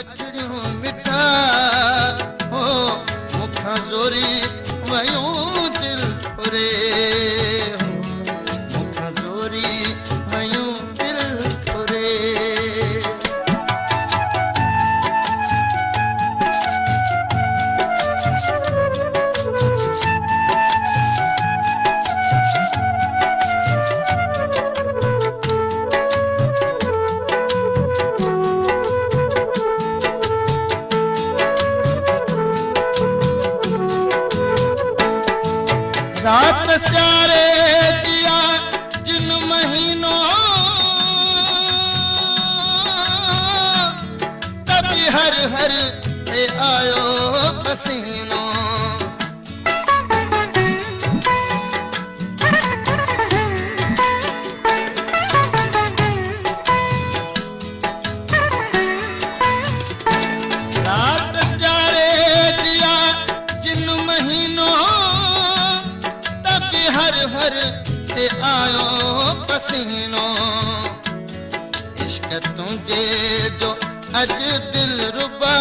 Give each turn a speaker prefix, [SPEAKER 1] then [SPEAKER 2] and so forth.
[SPEAKER 1] अखड़ियूं मिठा हो मुखां ज़ोरी वयूं दिल फुरे हो मुखां ज़ोरी वयूं दिल फुरे रात स्यारे दिया जिन महीनों तभी हर हर से आयो पसीनो रात स्यारे दिया जिन महीनों हर हर से आयो पसीनो इश्क तुझे जो अज दिल रुबा